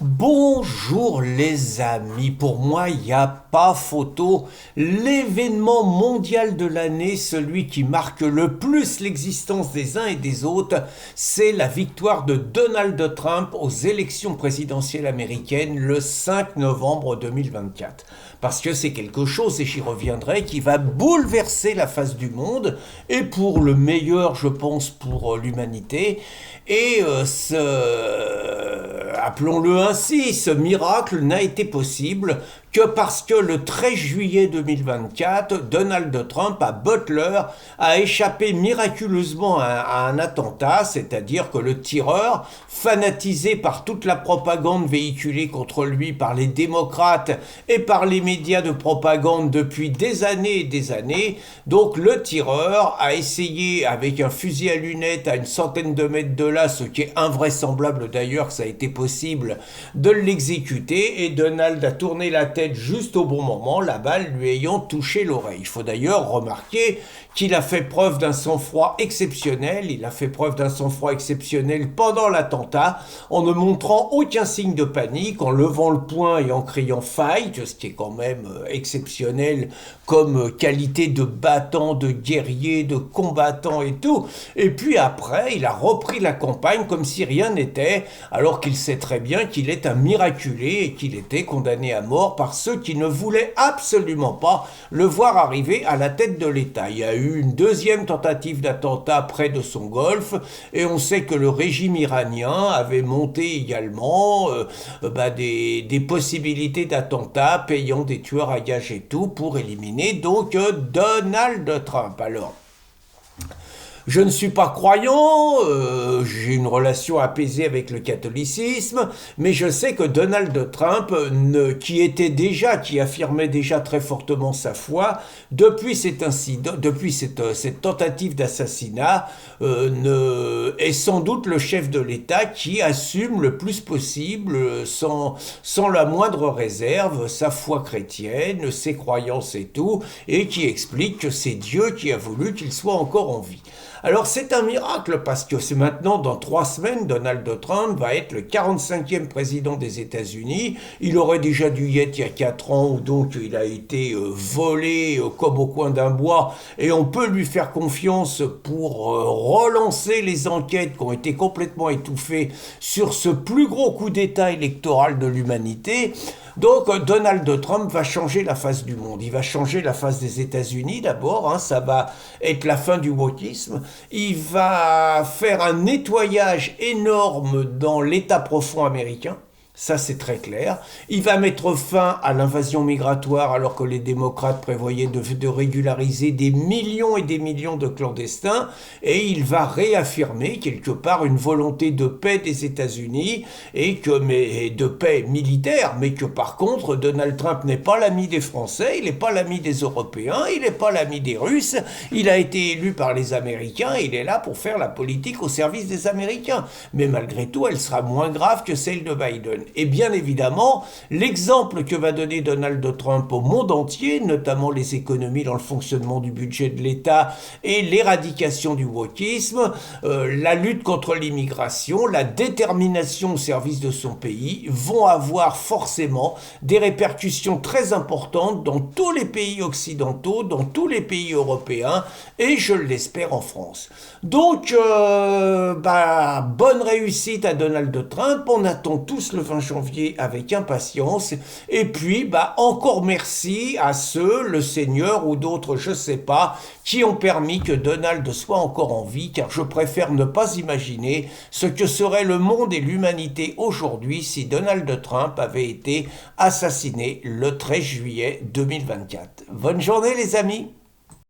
Bonjour les amis, pour moi il n'y a pas photo, l'événement mondial de l'année, celui qui marque le plus l'existence des uns et des autres, c'est la victoire de Donald Trump aux élections présidentielles américaines le 5 novembre 2024. Parce que c'est quelque chose, et j'y reviendrai, qui va bouleverser la face du monde, et pour le meilleur je pense pour l'humanité, et appelons-le ainsi, ce miracle n'a été possible que parce que le 13 juillet 2024, Donald Trump, à Butler, a échappé miraculeusement à un attentat, c'est-à-dire que le tireur, fanatisé par toute la propagande véhiculée contre lui par les démocrates et par les médias de propagande depuis des années et des années, donc le tireur a essayé avec un fusil à lunettes à une centaine de mètres de là, ce qui est invraisemblable d'ailleurs que ça a été possible, de l'exécuter, et Donald a tourné la tête juste au bon moment, la balle lui ayant touché l'oreille. Il faut d'ailleurs remarquer qu'il a fait preuve d'un sang-froid exceptionnel. Il a fait preuve d'un sang-froid exceptionnel pendant l'attentat, en ne montrant aucun signe de panique, en levant le poing et en criant fight, ce qui est quand même exceptionnel comme qualité de battant, de guerrier, de combattant et tout. Et puis après, il a repris la campagne comme si rien n'était, alors qu'il sait très bien qu'il est un miraculé et qu'il était condamné à mort par ceux qui ne voulaient absolument pas le voir arriver à la tête de l'État. Il y a eu une deuxième tentative d'attentat près de son golfe, et on sait que le régime iranien avait monté également des possibilités d'attentats payant des tueurs à gages et tout pour éliminer donc Donald Trump. Alors, je ne suis pas croyant, j'ai une relation apaisée avec le catholicisme, mais je sais que Donald Trump, qui affirmait déjà très fortement sa foi, depuis cet incident, depuis cette tentative d'assassinat, est sans doute le chef de l'État qui assume le plus possible, sans la moindre réserve, sa foi chrétienne, ses croyances et tout, et qui explique que c'est Dieu qui a voulu qu'il soit encore en vie. Alors c'est un miracle parce que c'est maintenant, dans 3 semaines, Donald Trump va être le 45e président des États-Unis. Il aurait déjà dû y être il y a 4 ans, où donc il a été volé comme au coin d'un bois, et on peut lui faire confiance pour relancer les enquêtes qui ont été complètement étouffées sur ce plus gros coup d'État électoral de l'humanité. Donc Donald Trump va changer la face du monde, il va changer la face des États-Unis d'abord, ça va être la fin du wokisme, il va faire un nettoyage énorme dans l'État profond américain. Ça, c'est très clair. Il va mettre fin à l'invasion migratoire alors que les démocrates prévoyaient de régulariser des millions et des millions de clandestins. Et il va réaffirmer quelque part une volonté de paix des États-Unis, mais de paix militaire, mais que par contre, Donald Trump n'est pas l'ami des Français, il n'est pas l'ami des Européens, il n'est pas l'ami des Russes. Il a été élu par les Américains, il est là pour faire la politique au service des Américains. Mais malgré tout, elle sera moins grave que celle de Biden. Et bien évidemment, l'exemple que va donner Donald Trump au monde entier, notamment les économies dans le fonctionnement du budget de l'État et l'éradication du wokisme, la lutte contre l'immigration, la détermination au service de son pays, vont avoir forcément des répercussions très importantes dans tous les pays occidentaux, dans tous les pays européens, et je l'espère en France. Donc, bonne réussite à Donald Trump, on attend tous le 20 janvier avec impatience, et puis encore merci à ceux, le Seigneur ou d'autres, je sais pas, qui ont permis que Donald soit encore en vie, car je préfère ne pas imaginer ce que serait le monde et l'humanité aujourd'hui si Donald Trump avait été assassiné le 13 juillet 2024. Bonne journée les amis.